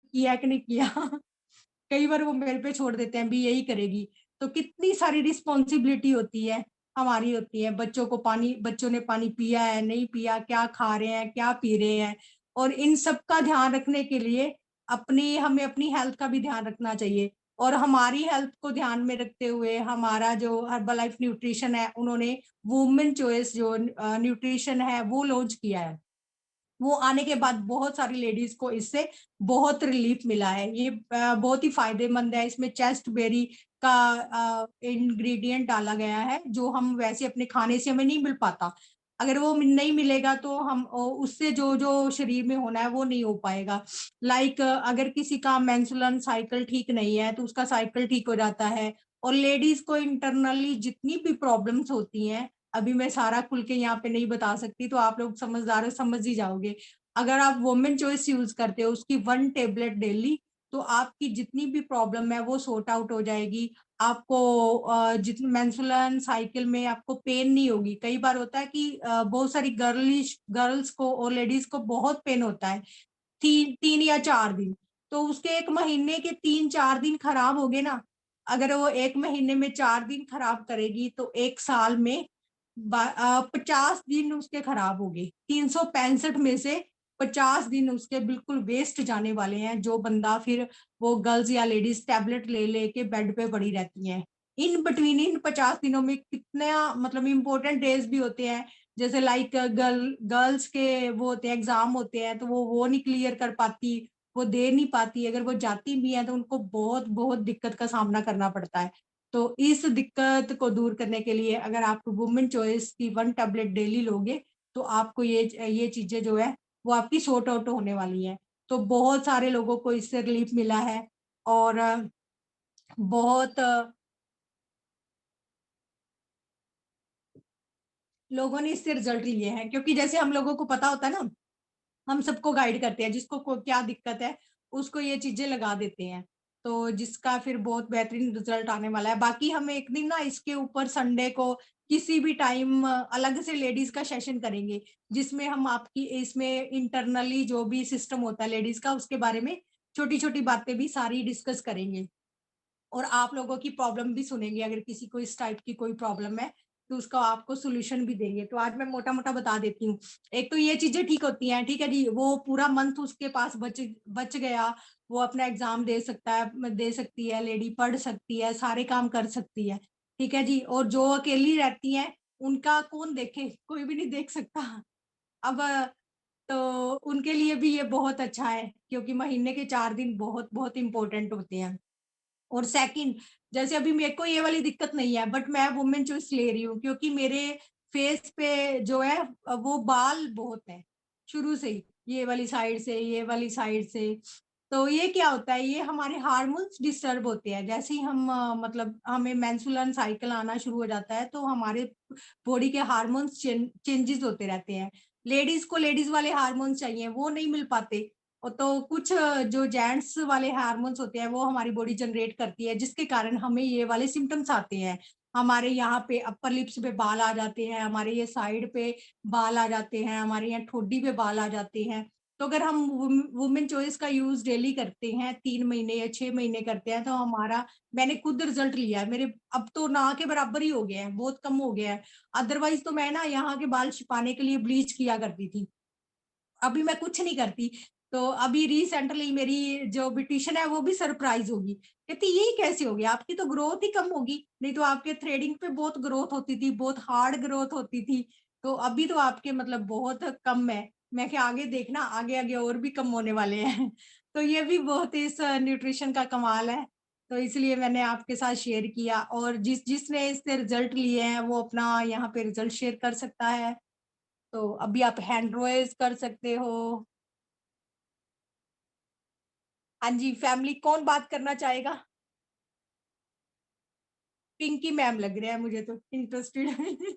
किया कि नहीं किया। कई बार वो मेरे पे छोड़ देते हैं भी यही करेगी। तो कितनी सारी रिस्पॉन्सिबिलिटी होती है, हमारी होती है। बच्चों ने पानी पिया है नहीं पिया, क्या खा रहे हैं क्या पी रहे हैं, और इन सब का ध्यान रखने के लिए हमें अपनी हेल्थ का भी ध्यान रखना चाहिए। और हमारी हेल्थ को ध्यान में रखते हुए हमारा जो हर्बल लाइफ न्यूट्रिशन है, उन्होंने वुमेन चॉइस जो न्यूट्रिशन है वो लॉन्च किया है। वो आने के बाद बहुत सारी लेडीज को इससे बहुत रिलीफ मिला है। ये बहुत ही फायदेमंद है। इसमें चेस्ट बेरी का इंग्रेडिएंट डाला गया है, जो हम वैसे अपने खाने से हमें नहीं मिल पाता। अगर वो नहीं मिलेगा तो हम उससे जो जो शरीर में होना है वो नहीं हो पाएगा। लाइक अगर किसी का मेंस्ट्रुअल साइकिल ठीक नहीं है तो उसका साइकिल ठीक हो जाता है। और लेडीज को इंटरनली जितनी भी प्रॉब्लम्स होती हैं, अभी मैं सारा खुल के यहाँ पे नहीं बता सकती, तो आप लोग समझदार हो, समझ ही जाओगे। अगर आप वुमेन चॉइस यूज करते हो, उसकी 1 टेबलेट डेली, तो आपकी जितनी भी प्रॉब्लम है वो सॉर्ट आउट हो जाएगी। आपको जितनी मेंस्ट्रुअल साइकिल में आपको पेन नहीं होगी। कई बार होता है कि बहुत सारी गर्ल्स को और लेडीज को बहुत पेन होता है 3 या 4 दिन। तो उसके 1 महीने के 3-4 दिन खराब हो गए ना, अगर वो 1 महीने में 4 दिन खराब करेगी तो 1 साल में 50 दिन उसके खराब हो गए। 365 में से 50 दिन उसके बिल्कुल वेस्ट जाने वाले हैं, जो बंदा फिर वो गर्ल्स या लेडीज टैबलेट ले लेके बेड पे पड़ी रहती हैं। इन बिटवीन इन 50 दिनों में कितना मतलब इम्पोर्टेंट डेज भी होते हैं। जैसे लाइक गर्ल्स के वो होते हैं एग्जाम होते हैं, तो वो नहीं क्लियर कर पाती, वो दे नहीं पाती। अगर वो जाती भी है तो उनको बहुत बहुत दिक्कत का सामना करना पड़ता है। तो इस दिक्कत को दूर करने के लिए अगर आप वुमेन चॉइस की 1 टेबलेट डेली लोगे, तो आपको ये चीजें जो है वो आपकी सॉर्ट आउट होने वाली है। तो बहुत सारे लोगों को इससे रिलीफ मिला है। और बहुत लोगों ने इससे रिजल्ट लिए हैं, क्योंकि जैसे हम लोगों को पता होता है ना, हम सबको गाइड करते हैं, जिसको क्या दिक्कत है उसको ये चीजें लगा देते हैं। तो जिसका फिर बहुत बेहतरीन रिजल्ट आने वाला है। बाकी हम एक दिन ना इसके ऊपर संडे को किसी भी टाइम अलग से लेडीज का सेशन करेंगे, जिसमें हम आपकी इसमें इंटरनली जो भी सिस्टम होता है लेडीज का, उसके बारे में छोटी छोटी बातें भी सारी डिस्कस करेंगे। और आप लोगों की प्रॉब्लम भी सुनेंगे। अगर किसी को इस टाइप की कोई प्रॉब्लम है तो उसका आपको सोल्यूशन भी देंगे। तो आज मैं मोटा मोटा बता देती हूँ। एक तो ये चीजें ठीक होती हैं, ठीक है जी, वो पूरा मंथ उसके पास बच गया, वो अपना एग्जाम दे सकता है, दे सकती है, लेडी पढ़ सकती है, सारे काम कर सकती है, ठीक है जी। और जो अकेली रहती हैं उनका कौन देखे, कोई भी नहीं देख सकता। अब तो उनके लिए भी ये बहुत अच्छा है, क्योंकि महीने के 4 दिन बहुत बहुत इंपॉर्टेंट होते हैं। और सेकंड, जैसे अभी मेरे को ये वाली दिक्कत नहीं है, बट मैं वुमेन चॉइस ले रही हूँ क्योंकि मेरे फेस पे जो है वो बाल बहुत है शुरू से ही, ये वाली साइड से, ये वाली साइड से। तो ये क्या होता है, ये हमारे हार्मोन्स डिस्टर्ब होते हैं। जैसे ही हम मतलब हमें मेंस्ट्रुअल साइकिल आना शुरू हो जाता है, तो हमारे बॉडी के हार्मोन्स चेंजेस होते रहते हैं। लेडीज को लेडीज वाले हार्मोन्स चाहिए, वो नहीं मिल पाते। और तो कुछ जो जेंट्स वाले हार्मोन्स होते हैं वो हमारी बॉडी जनरेट करती है, जिसके कारण हमें ये वाले सिम्टम्स आते हैं। हमारे यहाँ पे अपर लिप्स पे बाल आ जाते हैं, हमारे ये साइड पे बाल आ जाते हैं, हमारे यहाँ ठोडी पे बाल आ जाते हैं। तो अगर हम वुमेन चॉइस का यूज डेली करते हैं, 3 महीने या 6 महीने करते हैं, तो हमारा, मैंने खुद रिजल्ट लिया है मेरे, अब तो ना के बराबर ही हो गया है, बहुत कम हो गया है। अदरवाइज तो मैं ना यहाँ के बाल छिपाने के लिए ब्लीच किया करती थी, अभी मैं कुछ नहीं करती। तो अभी रिसेंटली मेरी जो ब्यूटिशियन है वो भी सरप्राइज होगी, कहती ये कैसे हो गया, आपकी तो ग्रोथ ही कम होगी, नहीं तो आपके थ्रेडिंग पे बहुत ग्रोथ होती थी, बहुत हार्ड ग्रोथ होती थी, तो अभी तो आपके मतलब बहुत कम है। मैं क्या, आगे देखना, आगे आगे और भी कम होने वाले हैं। तो ये भी बहुत इस न्यूट्रिशन का कमाल है। तो इसलिए मैंने आपके साथ शेयर किया। और जिसने इससे रिजल्ट लिए हैं वो अपना यहाँ पे रिजल्ट शेयर कर सकता है। तो अभी आप हैंड रोज कर सकते हो। हाँ जी, फैमिली कौन बात करना चाहेगा? पिंकी मैम लग रहे हैं मुझे तो इंटरेस्टेड।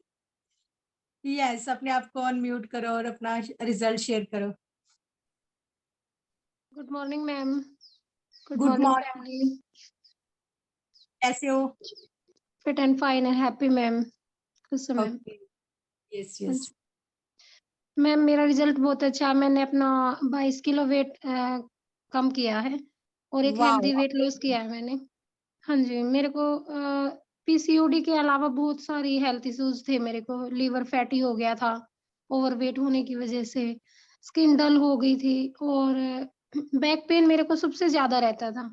यस, अपने आप को अनम्यूट करो और अपना रिजल्ट शेयर करो। Good morning ma'am. Good good morning morning, family. कैसे हो? Fit and fine and happy ma'am. खुश ma'am. Okay, yes yes. Ma'am मेरा रिजल्ट बहुत अच्छा है। मैंने अपना 22 किलो वेट कम किया है और एक wow! Healthy weight loss amazing. किया है मैंने। हाँ जी, मेरे को पीसीओडी के अलावा बहुत सारी हेल्थ इश्यूज़ थे मेरे को, लिवर फैटी हो गया था, ओवरवेट होने की वज़ह से, स्किन डल हो गई थी और बैक पेन मेरे को सबसे ज़्यादा रहता था।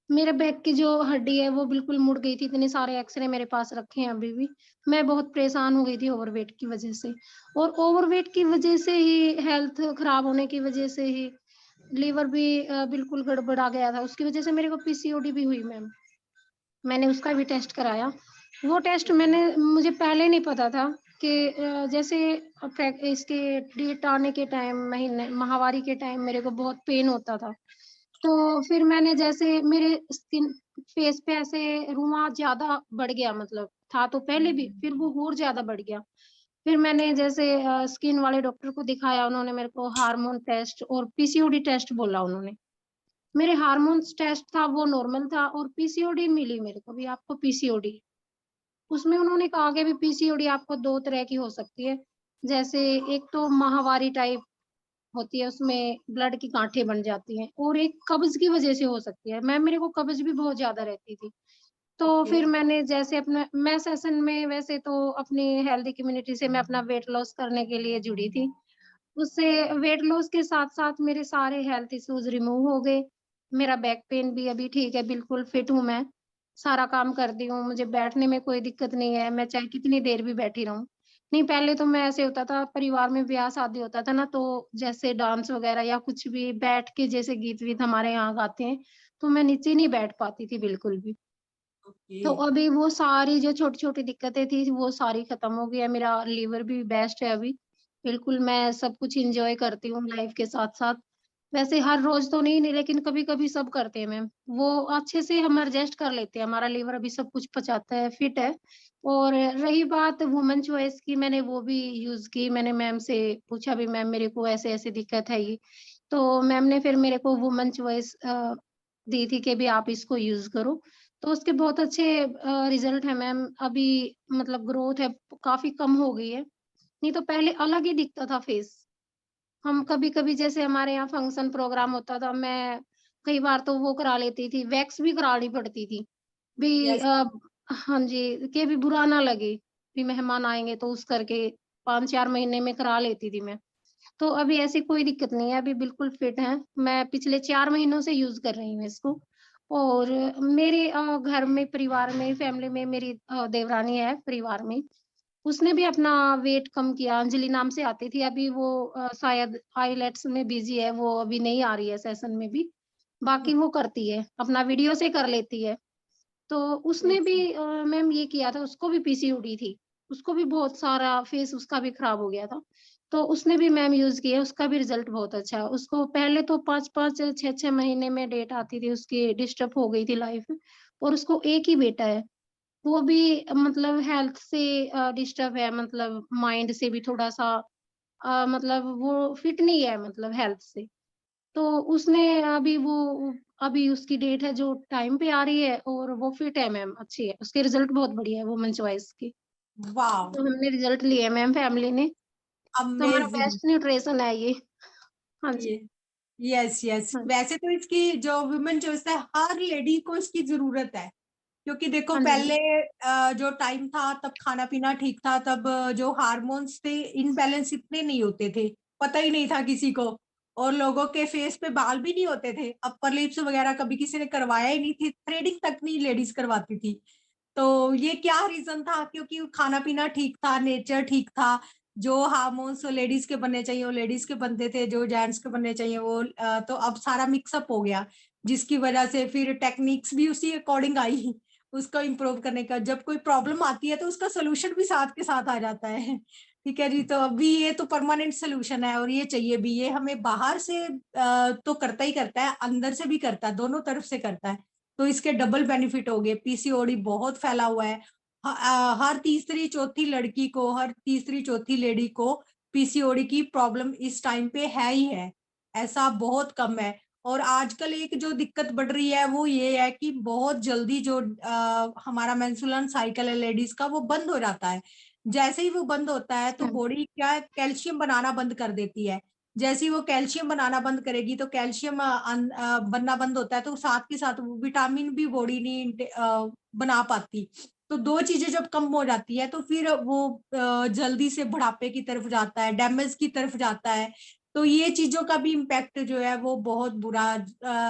मेरे बैक की जो हड्डी है वो बिल्कुल मुड़ गई थी, इतने सारे एक्स-रे मेरे पास रखे हैं अभी भी। मैं बहुत परेशान हो गई थी ओवरवेट की वज़ह से और ओवरवेट की वज़ह से ही हेल्थ खराब होने की वज़ह से ही लिवर भी बिल्कुल गड़बड़ा गया था, उसकी वज़ह से मेरे को पीसीओडी भी हुई मैम। मैंने उसका भी टेस्ट कराया। वो टेस्ट मुझे पहले नहीं पता था कि जैसे इसके डेट आने के टाइम महीने माहवारी के टाइम मेरे को बहुत पेन होता था। तो फिर मैंने जैसे मेरे स्किन फेस पे ऐसे रुआँ ज़्यादा बढ़ गया मतलब था तो पहले भी, फिर वो और ज़्यादा बढ़ गया। फिर मैंने जैसे स्किन वाले डॉक्टर को दिखाया, उन्होंने मेरे को हार्मोन टेस्ट और पीसीओडी टेस्ट बोला उन्होंने। मेरे हार्मोन्स टेस्ट था वो नॉर्मल था और पीसीओडी मिली मेरे को भी आपको पीसीओडी। उसमें उन्होंने कहा कि अभी पीसीओडी आपको 2 तरह की हो सकती है। जैसे एक तो माहवारी टाइप होती है, उसमें ब्लड की गाँठें बन जाती हैं और एक कब्ज़ की वज़ह से हो सकती है। मैम मेरे को कब्ज़ भी बहुत ज़्यादा रहती थी। तो ओके, फिर मैंने जैसे अपना मैं सेशन में वैसे तो अपनी हेल्दी कम्युनिटी से मैं अपना वेट लॉस करने के लिए जुड़ी थी। उससे वेट लॉस के साथ-साथ मेरे सारे हेल्थ इश्यूज़ रिमूव हो गए। मेरा बैक पेन भी अभी ठीक है, बिल्कुल फिट हूँ मैं। सारा काम करती हूँ, मुझे बैठने में कोई दिक्कत नहीं है, मैं चाहे कितनी देर भी बैठी रहूँ। नहीं पहले तो मैं ऐसे होता था परिवार में ब्याह-शादी होता था ना तो जैसे डांस वगैरह या कुछ भी बैठ के जैसे गीत-वीत हमारे यहाँ गाते हैं, तो मैं नीचे नहीं बैठ पाती थी बिल्कुल भी। ओके। तो अभी वो सारी जो छोटी-छोटी दिक्कतें थी, वो सारी खत्म हो गई है, मेरा लीवर भी बेस्ट है अभी। बिल्कुल मैं सब कुछ एन्जॉय करती हूँ लाइफ़ के साथ-साथ। वैसे हर रोज़ तो नहीं लेकिन कभी-कभी सब करते हैं मैम। वो अच्छे से हम एडजस्ट कर लेते हैं, हमारा लीवर अभी सब कुछ पचाता है, फिट है। और रही बात वुमन चॉइस की, मैंने वो भी यूज़ की, मैंने मैम से पूछा भी मैम मेरे को ऐसे-ऐसे दिक्कत है ये। तो मैम ने फिर मेरे को वुमन चॉइस दी थी कि भी आप इसको यूज़ करो। तो उसके बहुत अच्छे रिज़ल्ट हैं मैम, अभी मतलब ग्रोथ है काफ़ी कम हो गई है। नहीं तो पहले अलग ही दिखता था फेस। हम कभी-कभी जैसे हमारे यहाँ फंक्शन प्रोग्राम होता था, मैं कई बार तो वो करा लेती थी, वैक्स भी करानी पड़ती थी। भी यस, हाँ जी, कि भी बुरा ना लगे, भी मेहमान आएँगे तो उस करके 5-4 महीने में करा लेती थी मैं। तो अभी ऐसी कोई दिक्कत नहीं है, अभी बिल्कुल फिट हैं। मैं पिछले 4 महीनों से यूज़ कर रही हूँ इसको और मेरे घर में, परिवार में, फैमिली में मेरी देवरानी है परिवार में, उसने भी अपना वेट कम किया, अंजलि नाम से आती थी, अभी वो शायद आईलेट्स में बिज़ी है, वो अभी नहीं आ रही है सेशन में भी। बाकी वो करती है, अपना वीडियो से कर लेती है। तो उसने भी मैम ये किया था, उसको भी पीसीओडी थी। उसको भी बहुत सारा फेस उसका भी खराब हो गया था। तो उसने भी मैम यूज़ किया, उसका भी रिज़ल्ट बहुत अच्छा है। उसको पहले तो 5-5 6-6 महीने में डेट आती थी, उसकी डिस्टर्ब हो गई थी लाइफ़ और उसको एक ही बेटा है। वो भी मतलब हेल्थ से डिस्टर्ब है, मतलब माइंड से भी थोड़ा-सा मतलब वो फिट नहीं है मतलब हेल्थ से। तो उसने अभी उसकी डेट है जो टाइम पे आ रही है और वो फिट है मैम, अच्छी है। उसके रिज़ल्ट बहुत बढ़िया है वुमेन चॉइस के। वाओ! तो हमने रिज़ल्ट लिए मैम फैमिली ने, तो हमारा अमेज़िंग। बेस्ट न्यूट्रिशन है ये। हाँ जी, ये यस, यस। हाँ, वैसे तो इसकी जो वुमेन चॉइस है, हर लेडी को इसकी ज़रूरत है। क्योंकि देखो हाँ जी, पहले जो टाइम था तब खाना-पीना ठीक था, तब जो हार्मोन्स थे इम्बैलेंस इतने नहीं होते थे, पता ही नहीं था किसी को और लोगों के फेस पे बाल भी नहीं होते थे। अपर लिप्स वगैरह कभी किसी ने करवाया ही नहीं थी, थ्रेडिंग तक नहीं लेडीज़ करवाती थी। तो ये क्या रीज़न था? क्योंकि खाना-पीना ठीक था, नेचर ठीक था, जो हार्मोन्स लेडीज़ के बनने चाहिए वो लेडीज़ के बनते थे, जो जेंट्स के बनने चाहिए वो तो अब सारा मिक्स अप हो गया, जिसकी वजह से फिर टेक्निक्स भी उसी अकॉर्डिंग आई। उसको इम्प्रूव करने का जब कोई प्रॉब्लम आती है तो उसका सॉल्यूशन भी साथ के साथ आ जाता है। ठीक है जी, तो अभी ये तो परमानेंट सॉल्यूशन है और ये चाहिए भी। ये हमें बाहर से तो करता ही करता है, अंदर से भी करता है, दोनों तरफ से करता है। तो इसके डबल बेनिफिट हो गए। पीसीओडी बहुत फैला हुआ है। हर तीसरी चौथी लड़की को, हर तीसरी चौथी लेडी को पीसीओडी की प्रॉब्लम इस टाइम पे है ही है। ऐसा बहुत कम है। और आजकल एक जो दिक्कत बढ़ रही है वो ये है कि बहुत जल्दी जो हमारा मेंस्ट्रुअल साइकिल है लेडीज का वो बंद हो जाता है। जैसे ही वो बंद होता है तो हाँ, बॉडी क्या है कैल्शियम बनाना बंद कर देती है। जैसे ही वो कैल्शियम बनाना बंद करेगी तो कैल्शियम बनना बंद होता है, तो साथ के साथ विटामिन भी बॉडी नहीं बना पाती। तो दो चीजें जब कम हो जाती है तो फिर वो जल्दी से बुढ़ापे की तरफ जाता है, डैमेज की तरफ जाता है। तो ये चीजों का भी इम्पैक्ट जो है वो बहुत बुरा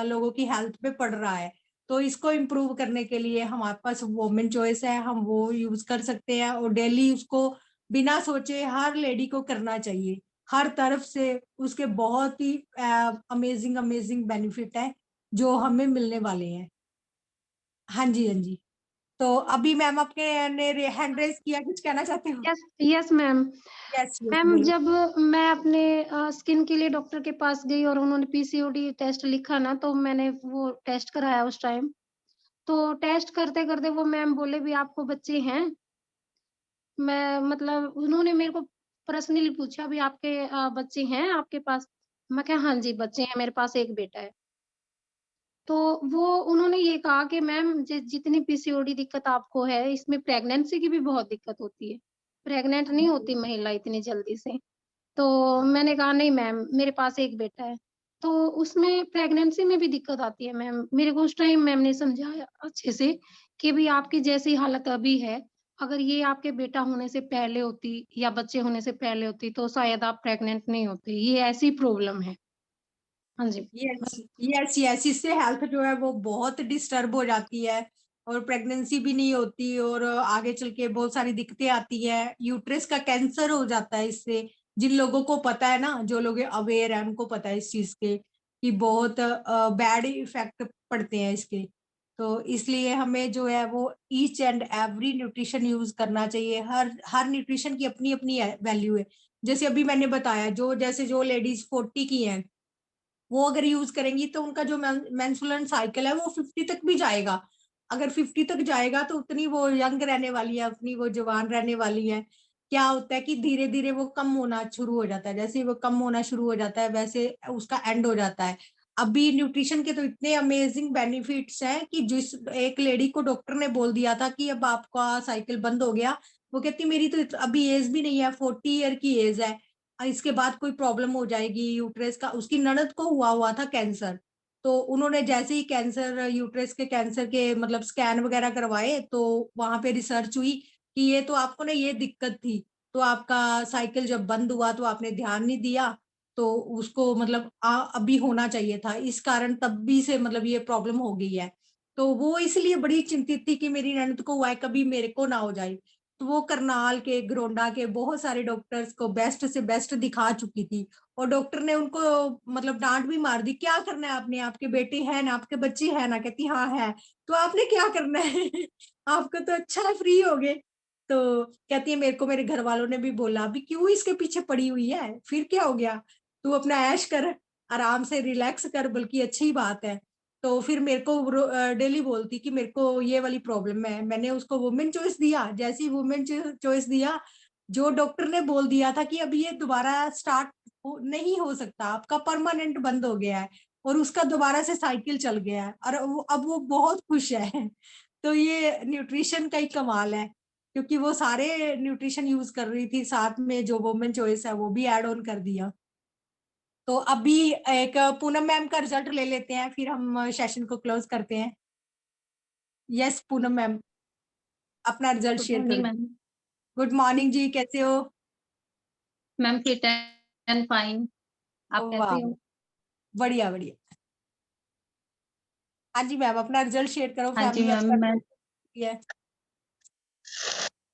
लोगों की हेल्थ पे पड़ रहा है। तो इसको इम्प्रूव करने के लिए हमारे पास वोमेन चॉइस है, हम वो यूज कर सकते हैं और डेली उसको बिना सोचे हर लेडी को करना चाहिए। हर तरफ से उसके बहुत ही अमेजिंग अमेजिंग बेनिफिट है जो हमें मिलने वाले हैं। हाँ जी, हाँ जी। तो अभी मैम आपके ने हैंड रेज किया, कुछ कहना चाहते हो? Yes, yes ma'am. Yes, yes, ma'am बोलो। जब मैं अपने स्किन के लिए डॉक्टर के पास गई और उन्होंने पीसीओडी टेस्ट लिखा ना, तो मैंने वो टेस्ट कराया उस टाइम। तो टेस्ट करते-करते वो मैम बोले भी आपको बच्चे हैं? मैं मतलब उन्होंने मेरे को पर्सनली पूछा भी आपके बच्चे हैं आपके पास? मैं कहा हाँ जी, बच्चे हैं, मेरे पास 1 बेटा है। तो वो उन्होंने ये कहा कि मैम जितनी पीसीओडी दिक्कत आपको है, इसमें प्रेगनेंसी की भी बहुत दिक्कत होती है। प्रेग्नेंट नहीं होती महिला इतनी जल्दी से। तो मैंने कहा नहीं मैम, मेरे पास 1 बेटा है। तो उसमें प्रेगनेंसी में भी दिक्कत आती है मैम। मेरे को उस टाइम मैम ने समझाया अच्छे से कि भई आपकी जैसी हालत अभी है, अगर ये आपके बेटा होने से पहले होती या बच्चे होने से पहले होती तो शायद आप प्रेग्नेंट नहीं होते। ये ऐसी प्रॉब्लम है। हाँ जी। यस, यस, यस, इससे हेल्थ जो है वो बहुत डिस्टर्ब हो जाती है और प्रेगनेंसी भी नहीं होती और आगे चल के बहुत सारी दिक्कतें आती है। यूट्रस का कैंसर हो जाता है इससे। जिन लोगों को पता है ना, जो लोग अवेयर है उनको पता है इस चीज के कि बहुत बैड इफेक्ट पड़ते हैं इसके। तो इसलिए हमें जो है वो each and every nutrition use करना चाहिए। हर हर न्यूट्रिशन की अपनी अपनी वैल्यू है। जैसे अभी मैंने बताया, जो लेडीज 40 की हैं, वो अगर यूज करेंगी तो उनका जो मेंस्ट्रुअल साइकिल है वो 50 तक भी जाएगा। अगर 50 तक जाएगा तो उतनी वो यंग रहने वाली है, उतनी वो जवान रहने वाली है। क्या होता है कि धीरे धीरे वो कम होना शुरू हो जाता है, जैसे ही वो कम होना शुरू हो जाता है वैसे उसका एंड हो जाता है। अभी न्यूट्रिशन के तो इतने अमेजिंग बेनिफिट्स हैं कि जिस एक लेडी को डॉक्टर ने बोल दिया था कि अब आपका साइकिल बंद हो गया, वो कहती मेरी तो अभी एज भी नहीं है, 40 ईयर की एज है, इसके बाद कोई प्रॉब्लम हो जाएगी यूट्रस का। उसकी ननद को हुआ हुआ था कैंसर। तो उन्होंने जैसे ही कैंसर, यूट्रस के कैंसर के मतलब स्कैन वगैरह करवाए तो वहां पे रिसर्च हुई कि ये तो आपको ना ये दिक्कत थी, तो आपका साइकिल जब बंद हुआ तो आपने ध्यान नहीं दिया, तो उसको मतलब अभी होना चाहिए था, इस कारण तब भी से मतलब ये प्रॉब्लम हो गई है। तो वो इसलिए बड़ी चिंतित थी कि मेरी ननद को हुआ है, कभी मेरे को ना हो जाए। तो वो करनाल के, घरोंडा के बहुत सारे डॉक्टर्स को बेस्ट से बेस्ट दिखा चुकी थी और डॉक्टर ने उनको मतलब डांट भी मार दी, क्या करना है आपने, आपके बेटे हैं ना, आपके बच्चे हैं ना? कहती हाँ है। तो आपने क्या करना है? आपको तो अच्छा है, फ्री हो गए। तो कहती है मेरे को मेरे घर वालों ने भी बोला अभी क्यों इसके पीछे पड़ी हुई है, फिर क्या हो गया, तू अपना ऐश कर, आराम से रिलैक्स कर, बल्कि अच्छी बात है। तो फिर मेरे को डेली बोलती कि मेरे को ये वाली प्रॉब्लम है। मैंने उसको वुमेन चॉइस दिया, जैसे ही वुमेन चॉइस दिया, जो डॉक्टर ने बोल दिया था कि अब ये दोबारा स्टार्ट नहीं हो सकता, आपका परमानेंट बंद हो गया है, और उसका दोबारा से साइकिल चल गया है और अब वो बहुत खुश है। तो ये न्यूट्रिशन का ही कमाल है, क्योंकि वो सारे न्यूट्रिशन यूज कर रही थी, साथ में जो वुमेन चॉइस है वो भी ऐड ऑन कर दिया। तो अभी एक पूनम मैम का रिजल्ट ले लेते हैं, फिर हम सेशन को क्लोज करते हैं। यस पूनम मैम, अपना रिजल्ट गुड शेयर मॉर्निंग करो। मैम। गुड मॉर्निंग जी, कैसे हो? Ma'am fit and fine. आप वाह, कैसे हो? बढ़िया बढ़िया। हाँ जी मैम, अपना रिजल्ट शेयर करो, हाँ जी फैमिली मैम। आपका मैं है।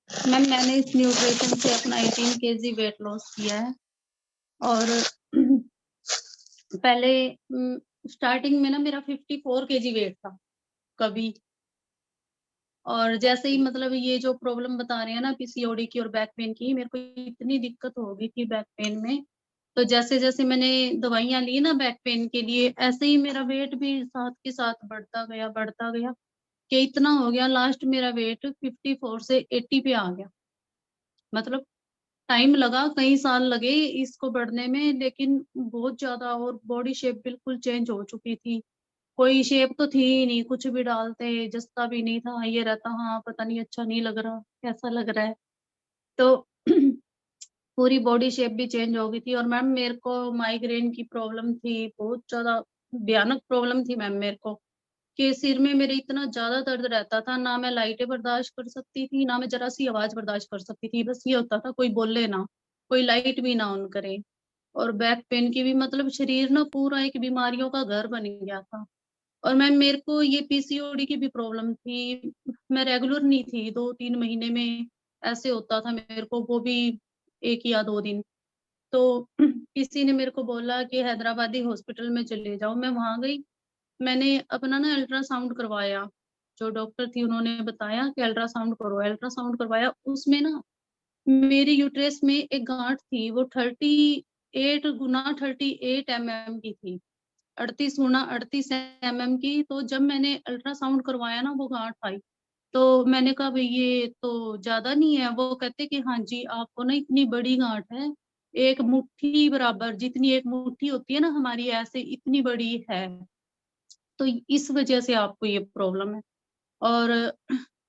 मैम मैंने इस न्यूट्रिशन से अपना 18 केजी वेट लॉस किया है। और पहले स्टार्टिंग में ना मेरा 54 केजी वेट था कभी। और जैसे ही मतलब ये जो प्रॉब्लम बता रहे हैं ना पीसीओडी की और बैक पेन की, मेरे को इतनी दिक्कत हो गई थी बैक पेन में। तो जैसे जैसे मैंने दवाइयां ली ना बैक पेन के लिए, ऐसे ही मेरा वेट भी साथ के साथ बढ़ता गया कि इतना हो गया लास्ट मेरा वेट 54 से 80 पे आ गया। मतलब टाइम लगा, कई साल लगे इसको बढ़ने में, लेकिन बहुत ज्यादा। और बॉडी शेप बिल्कुल चेंज हो चुकी थी। कोई शेप तो थी ही नहीं, कुछ भी डालते जचता भी नहीं था, ये रहता हाँ पता नहीं अच्छा नहीं लग रहा, कैसा लग रहा है। तो पूरी बॉडी शेप भी चेंज हो गई थी। और मैम मेरे को माइग्रेन की प्रॉब्लम थी, बहुत ज़्यादा भयानक प्रॉब्लम थी मैम मेरे को, कि सिर में मेरे इतना ज़्यादा दर्द रहता था, ना मैं लाइटें बर्दाश्त कर सकती थी, ना मैं ज़रा-सी आवाज़ बर्दाश्त कर सकती थी। बस ये होता था कोई बोले ना, कोई लाइट भी ना ऑन करे। और बैक पेन की भी, मतलब शरीर ना पूरा एक बीमारियों का घर बन गया था। और मैम मेरे को ये पीसीओडी की भी प्रॉब्लम थी। मैं रेगुलर नहीं थी, 2-3 महीने में ऐसे होता था मेरे को, वो भी 1 या 2 दिन। तो किसी ने मेरे को बोला कि हैदराबादी हॉस्पिटल में चले जाओ, मैं वहाँ गई। मैंने अपना ना अल्ट्रासाउंड करवाया, जो डॉक्टर थी उन्होंने बताया कि अल्ट्रासाउंड करो, अल्ट्रासाउंड करवाया। उसमें ना मेरी यूट्रस में एक गाँठ थी, वो 38 गुना 38 एमएम की थी। 38 गुना 38 एमएम की। तो जब मैंने अल्ट्रासाउंड करवाया ना, वो गाँठ आई। तो मैंने कहा भई ये तो ज़्यादा नहीं है? वो कहते कि हाँ जी, आपको ना इतनी बड़ी गाँठ है, एक मुट्ठी बराबर, जितनी एक मुट्ठी होती है ना हमारी, ऐसे इतनी बड़ी है। तो इस वज़ह से आपको ये प्रॉब्लम है। और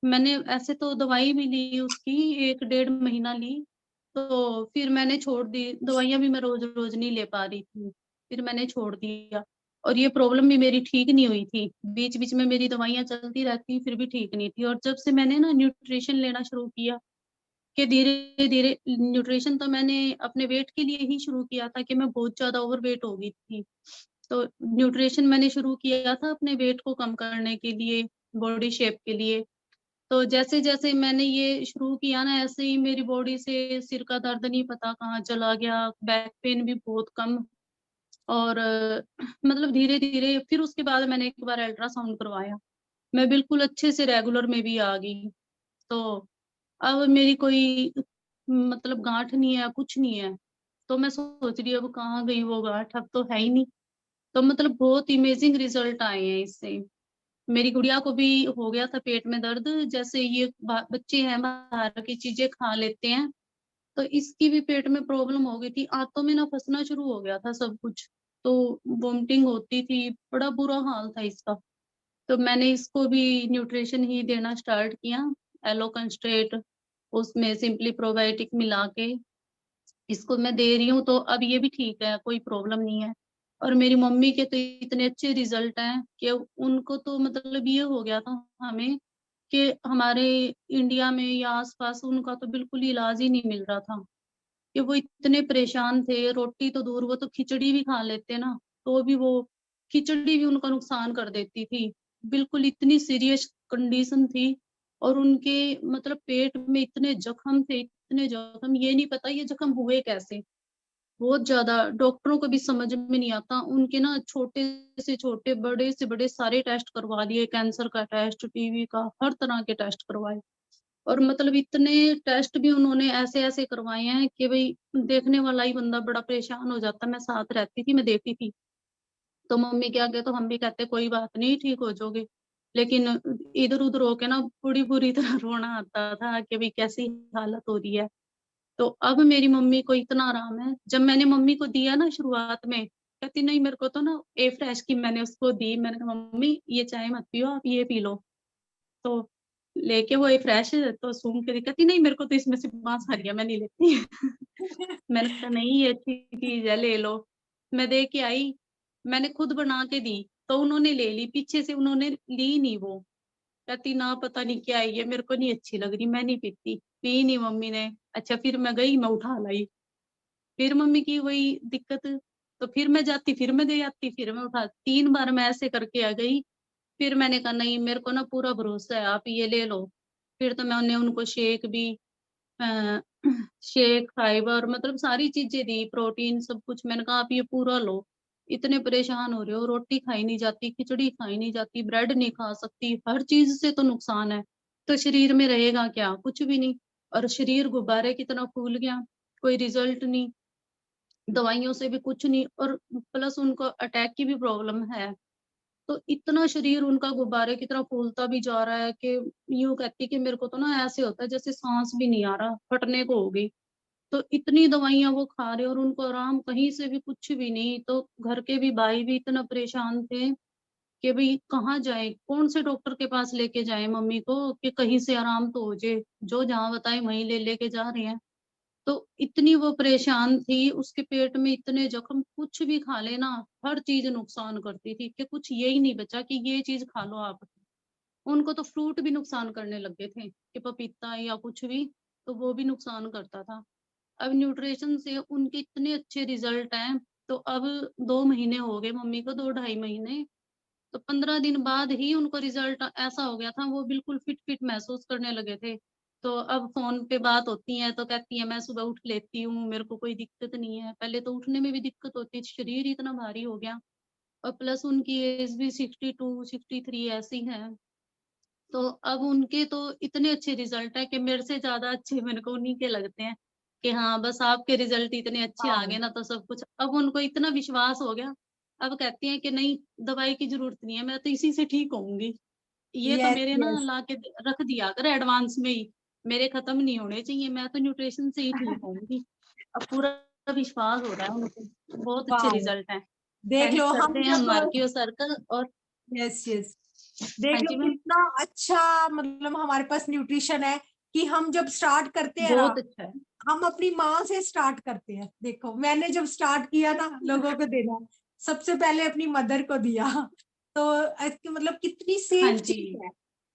मैंने ऐसे तो दवाई भी ली उसकी, 1 डेढ़ महीना ली, तो फिर मैंने छोड़ दी। दवाइयाँ भी मैं रोज़-रोज़ नहीं ले पा रही थी, फिर मैंने छोड़ दिया। और ये प्रॉब्लम भी मेरी ठीक नहीं हुई थी, बीच-बीच में मेरी दवाइयाँ चलती रहती, फिर भी ठीक नहीं थी। और जब से मैंने ना न्यूट्रिशन लेना शुरू किया, कि धीरे-धीरे न्यूट्रिशन तो मैंने अपने वेट के लिए ही शुरू किया था, कि मैं बहुत ज़्यादा ओवरवेट हो गई थी। तो न्यूट्रिशन मैंने शुरू किया था अपने वेट को कम करने के लिए, बॉडी शेप के लिए। तो जैसे-जैसे मैंने ये शुरू किया ना, ऐसे ही मेरी बॉडी से सिर का दर्द नहीं पता कहाँ चला गया, बैक पेन भी बहुत कम। और मतलब धीरे-धीरे फिर उसके बाद मैंने एक बार अल्ट्रासाउंड करवाया। मैं बिल्कुल अच्छे से रेगुलर में भी आ गई। तो अब मेरी कोई मतलब गाँठ नहीं है, कुछ नहीं है। तो मैं सोच रही हूँ अब कहाँ गई वो गाँठ, अब तो है ही नहीं। तो मतलब बहुत इमेजिंग रिज़ल्ट आए हैं इससे। मेरी गुड़िया को भी हो गया था पेट में दर्द, जैसे ये बच्चे हैं बाहर की चीज़ें खा लेते हैं, तो इसकी भी पेट में प्रॉब्लम हो गई थी। आंतों में ना फँसना शुरू हो गया था सब कुछ, तो वॉमिटिंग होती थी, बड़ा बुरा हाल था इसका। तो मैंने इसको भी न्यूट्रिशन ही देना स्टार्ट किया, एलोकंस्ट्रेट, उसमें सिंपली प्रोबायोटिक मिला के इसको मैं दे रही हूँ, तो अब ये भी ठीक है, कोई प्रॉब्लम नहीं है। और मेरी मम्मी के तो इतने अच्छे रिज़ल्ट हैं कि उनको तो मतलब ये हो गया था हमें, कि हमारे इंडिया में या आस-पास उनका तो बिल्कुल इलाज ही नहीं मिल रहा था, कि वो इतने परेशान थे, रोटी तो दूर, वो तो खिचड़ी भी खा लेते ना, तो भी वो खिचड़ी भी उनका नुकसान कर देती थी। बिल्कुल इतनी सीरियस कंडीशन थी। और उनके मतलब पेट में इतने जख्म थे, इतने जख्म, ये नहीं पता ये जख्म हुए कैसे? बहुत ज़्यादा डॉक्टरों को भी समझ में नहीं आता। उनके ना छोटे से छोटे, बड़े से बड़े सारे टेस्ट करवा लिए, कैंसर का टेस्ट, टीबी का, हर तरह के टेस्ट करवाए। और मतलब इतने टेस्ट भी उन्होंने ऐसे-ऐसे करवाए हैं कि भई देखने वाला ही बंदा बड़ा परेशान हो जाता। मैं साथ रहती थी, मैं देखती थी। तो मम्मी के आगे तो हम भी कहते कोई बात नहीं, ठीक हो जाओगे। लेकिन इधर-उधर होके ना बड़ी बुरी तरह रोना आता था कि भई कैसी हालत हो रही है। तो अब मेरी मम्मी को इतना आराम है। जब मैंने मम्मी को दिया ना शुरुआत में, कहती नहीं मेरे को तो ना ए फ्रेश की मैंने उसको दी। मैंने कहा मम्मी ये चाय मत पियो, आप ये पी लो। तो लेके वो ए फ्रेश तो सूंघ के कहती नहीं मेरे को तो इसमें से बाँस आ रही है, मैं नहीं लेती। मैंने कहा नहीं ये अच्छी चीज़ है, ले लो। मैं दे के आई, मैंने खुद बना के दी, तो उन्होंने ले ली, पीछे से उन्होंने ली नहीं वो। कहती ना पता नहीं क्या है ये, मेरे को नहीं अच्छी लग रही, मैं नहीं पीती। पी नहीं मम्मी ने। अच्छा फिर मैं गई, मैं उठा लाई। फिर मम्मी की वही दिक्कत, तो फिर मैं जाती, फिर मैं दे आती, फिर मैं उठा 3 बार मैं ऐसे करके आ गई। फिर मैंने कहा नहीं मेरे को ना पूरा भरोसा है, आप ये ले लो। फिर तो मैंने उनको शेक भी अ, शेक, फाइबर, मतलब सारी चीज़ें दी, प्रोटीन सब कुछ। मैंने कहा आप ये पूरा लो। इतने परेशान हो रहे हो, रोटी खाई नहीं जाती, खिचड़ी खाई नहीं जाती, ब्रेड नहीं खा सकती, हर चीज़ से तो नुकसान है। तो शरीर में रहेगा क्या? कुछ भी नहीं। और शरीर गुब्बारे की तरह फूल गया, कोई रिज़ल्ट नहीं। दवाइयों से भी कुछ नहीं, और प्लस उनको अटैक की भी प्रॉब्लम है। तो इतना शरीर उनका गुब्बारे की तरह फूलता भी जा रहा है कि यूँ कहती कि मेरे को तो ना ऐसे होता है जैसे साँस भी नहीं आ रहा, फटने को हो गई। तो इतनी दवाइयाँ वो खा रहे और उनको आराम कहीं से भी कुछ भी नहीं। तो घर के भी भाई भी इतना परेशान थे कि भई कहाँ जाएँ? कौन से डॉक्टर के पास लेके जाएँ मम्मी को कि कहीं से आराम तो हो जाए। जो जहाँ बताए वहीं ले लेके जा रहे हैं। तो इतनी वो परेशान थी, उसके पेट में इतने जख्म, कुछ भी खा लेना हर चीज़ नुकसान करती थी कि कुछ यही नहीं बचा कि ये चीज़ खा लो आप। उनको तो फ्रूट भी नुकसान करने लग गए थे कि पपीता या कुछ भी, तो वो भी नुकसान करता था। अब न्यूट्रिशन से उनके इतने अच्छे रिजल्ट हैं, तो अब 2 महीने हो गए मम्मी को, 2 ढाई महीने, तो 15 दिन बाद ही उनको रिजल्ट ऐसा हो गया था, वो बिल्कुल फिट-फिट महसूस करने लगे थे। तो अब फ़ोन पे बात होती है तो कहती हैं मैं सुबह उठ लेती हूँ, मेरे को कोई दिक्कत नहीं है। पहले तो उठने में भी दिक्कत होती थी, शरीर इतना भारी हो गया और प्लस उनकी एज भी 62, 63 ऐसी है। तो अब उनके तो इतने अच्छे रिजल्ट हैं कि मेरे से ज़्यादा अच्छे मेरे को उन्हीं के लगते हैं, कि हाँ, बस आपके रिजल्ट इतने अच्छे आ गए वाओ! ना तो सब कुछ, अब उनको इतना विश्वास हो गया, अब कहती हैं कि नहीं दवाई की ज़रूरत नहीं है, मैं तो इसी से ठीक होऊँगी। ये तो यस, मेरे ना यस। ला के रख दिया कर एडवांस में ही, मेरे खत्म नहीं होने चाहिए, मैं तो न्यूट्रिशन से ही ठीक होऊँगी। अब पूरा विश्वास हो रहा है उनको, बहुत अच्छे वाओ! रिजल्ट हैं। देख लो थैंक्स हम करते हैं जब मार्कियो सर का और यस, यस। देख हाँ लो जी मैम, कितना अच्छा मतलब हमारे पास न्यूट्रिशन है कि हम जब स्टार्ट करते हैं ना, बहुत अच्छा है। हम अपनी माँ से स्टार्ट करते हैं। देखो मैंने जब स्टार्ट किया ना लोगों को देना, सबसे पहले अपनी मदर को दिया। तो मतलब कितनी हाँ सेफ जी। चीज है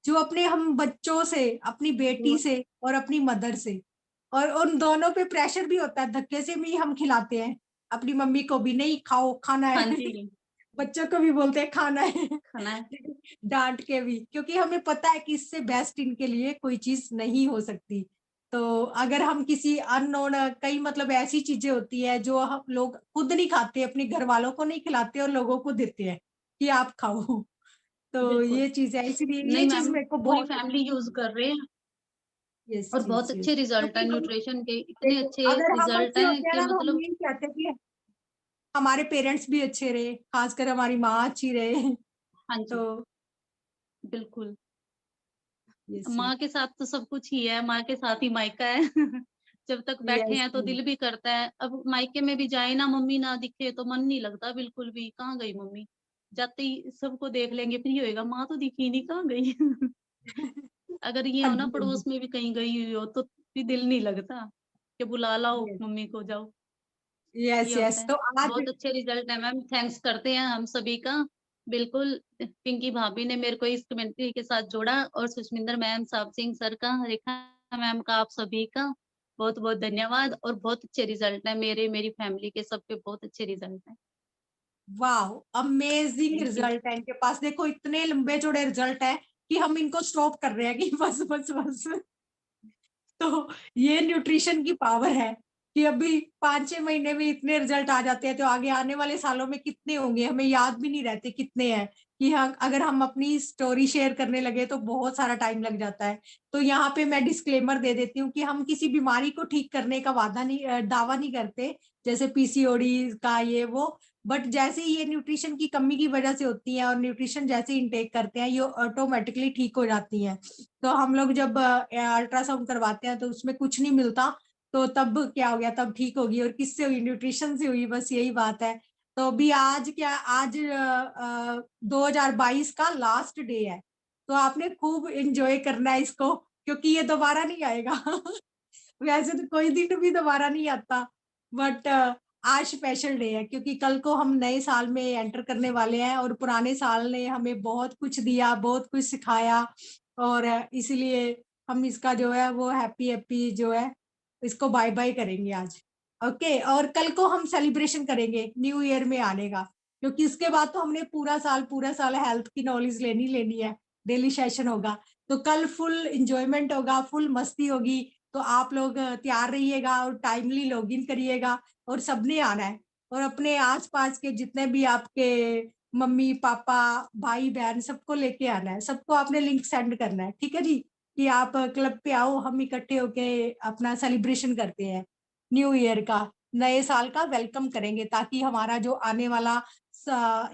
जो अपने हम बच्चों से, अपनी बेटी बहुत से और अपनी मदर से, और उन दोनों पे प्रेशर भी होता है, धक्के से भी हम खिलाते हैं अपनी मम्मी को भी, नहीं खाओ खाना हाँ है। जी, बच्चों को भी बोलते हैं खाना है। खाना है। डांट के भी, क्योंकि हमें पता है कि इससे बेस्ट इनके लिए कोई चीज नहीं हो सकती। तो अगर हम किसी अननोन, कई मतलब ऐसी चीजें होती है जो हम लोग खुद नहीं खाते, अपने घर वालों को नहीं खिलाते और लोगों को देते हैं कि आप खाओ। तो बिल्कुल। ये चीज है, इसलिए ये नहीं चीज मैम, मेरे को पूरी बहुत फैमिली यूज़ कर रहे हैं यस, और यस, बहुत यस। अच्छे रिज़ल्ट हैं क्योंकि हम न्यूट्रिशन के, इतने देखो अच्छे अगर हम रिज़ल्ट अच्छे हैं होते हैं कि ना तो हम मतलब यही कहते हैं कि हमारे पेरेंट्स भी अच्छे रहे, खासकर हमारी माँ अच्छी रहे। हाँ तो जी, बिल्कुल। यस, माँ के साथ तो सब कुछ ही है, माँ के साथ ही मायका है। जब तक बैठे यस, हैं तो दिल भी करता है। अब मायके में भी जाए ना, मम्मी ना दिखे तो मन नहीं लगता बिल्कुल भी, कहाँ गई मम्मी? जाते ही सबको देख लेंगे फिर ये होएगा माँ तो दिखी नहीं, कहाँ गई? अगर ये हाँ हो ना जी, हाँ जी। पड़ोस में भी कहीं गई हुई हो तो भी दिल नहीं लगता कि बुला लाओ यस, मम्मी को, जाओ। यस, ये होता यस। है। तो आज बहुत अच्छे रिजल्ट है मैम, थैंक्स करते हैं हम सभी का। बिल्कुल, पिंकी भाभी ने मेरे को इस कम्युनिटी के साथ जोड़ा और सुष्मिंदर मैम, साहब सिंह सर का, रेखा मैम का, आप सभी का बहुत-बहुत धन्यवाद और बहुत अच्छे रिजल्ट हैं मेरे, मेरी फैमिली के सबके बहुत अच्छे रिजल्ट हैं। Wow, amazing thank you. Result है इनके पास। देखो इतने लंबे चौड़े रिजल्ट है कि हम इनको स्टॉप कर रहे हैं कि बस बस बस। तो ये न्यूट्रिशन की पावर है कि अभी 5-6 महीने में इतने रिजल्ट आ जाते हैं, तो आगे आने वाले सालों में कितने होंगे हमें याद भी नहीं रहते कितने हैं। कि हाँ, अगर हम अपनी स्टोरी शेयर करने लगे तो बहुत सारा टाइम लग जाता है। तो यहाँ पे मैं डिस्क्लेमर दे देती हूँ कि हम किसी बीमारी को ठीक करने का दावा नहीं करते, जैसे पीसीओडी का ये वो। बट जैसे ही ये न्यूट्रिशन की कमी की वजह से होती है और न्यूट्रिशन जैसे इनटेक करते हैं, ये ऑटोमेटिकली ठीक हो जाती हैं। तो हम लोग जब अल्ट्रासाउंड करवाते हैं तो उसमें कुछ नहीं मिलता, तो तब क्या हो गया, तब ठीक होगी। और किससे हुई? न्यूट्रिशन से हुई, बस यही बात है। तो अभी आज क्या, आज 2022 का लास्ट डे है, तो आपने खूब एंजॉय करना है इसको, क्योंकि ये दोबारा नहीं आएगा। वैसे तो कोई दिन भी दोबारा नहीं आता, बट आज स्पेशल डे है क्योंकि कल को हम नए साल में एंटर करने वाले हैं और पुराने साल ने हमें बहुत कुछ दिया, बहुत कुछ सिखाया। और इसीलिए हम इसका जो है वो हैप्पी हैप्पी जो है इसको बाय बाय करेंगे आज। ओके, और कल को हम सेलिब्रेशन करेंगे न्यू ईयर में आने का, क्योंकि उसके बाद तो हमने पूरा साल हेल्थ की नॉलेज लेनी है। डेली सेशन होगा, तो कल फुल इंजॉयमेंट होगा, फुल मस्ती होगी। तो आप लोग तैयार रहिएगा और टाइमली लॉगिन करिएगा, और सबने आना है। और अपने आसपास के जितने भी आपके मम्मी पापा भाई बहन सबको लेके आना है, सबको आपने लिंक सेंड करना है, ठीक है जी? कि आप क्लब पे आओ, हम इकट्ठे होके अपना सेलिब्रेशन करते हैं न्यू ईयर का, नए साल का वेलकम करेंगे, ताकि हमारा जो आने वाला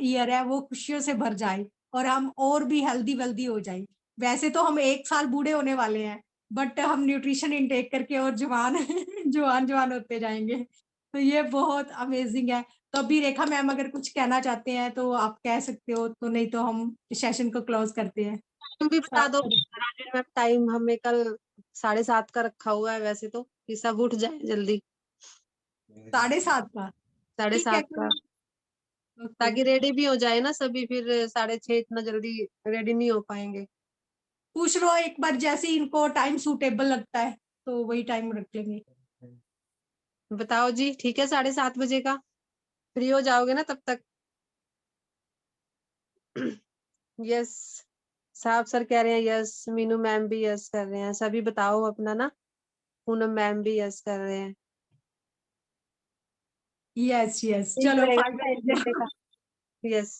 ईयर है वो खुशियों से भर जाए और हम और भी हेल्दी वेल्दी हो जाए। वैसे तो हम 1 साल बूढ़े होने वाले हैं, बट हम न्यूट्रिशन इनटेक करके और जवान जवान होते जाएंगे। तो ये बहुत अमेजिंग है। तो अभी रेखा मैम अगर कुछ कहना चाहते हैं तो आप कह सकते हो, तो नहीं तो हम सेशन को क्लोज करते हैं। तुम भी बता स्टार्ट दो करें। राजेश मैम, टाइम हमें कल 7:30 का रखा हुआ है वैसे तो। कि सब उठ जाए जल्दी 7:30 का। ठीक है 7:30 का, ओके। ताकि रेडी भी हो जाए ना सभी, फिर 6:30 इतना जल्दी रेडी नहीं हो पाएंगे। पूछ लो एक बार, जैसे इनको टाइम सूटेबल लगता है तो वही टाइम रख लेंगे। बताओ जी, ठीक है 7:30 बजे का फ्री हो जाओगे ना तब तक? यस, साहब सर कह रहे हैं यस, मीनू मैम भी यस कर रहे हैं, सभी बताओ अपना ना। पूनम मैम भी यस कर रहे हैं। यस यस, ठीक चलो रहेगा 5 बजे का। यस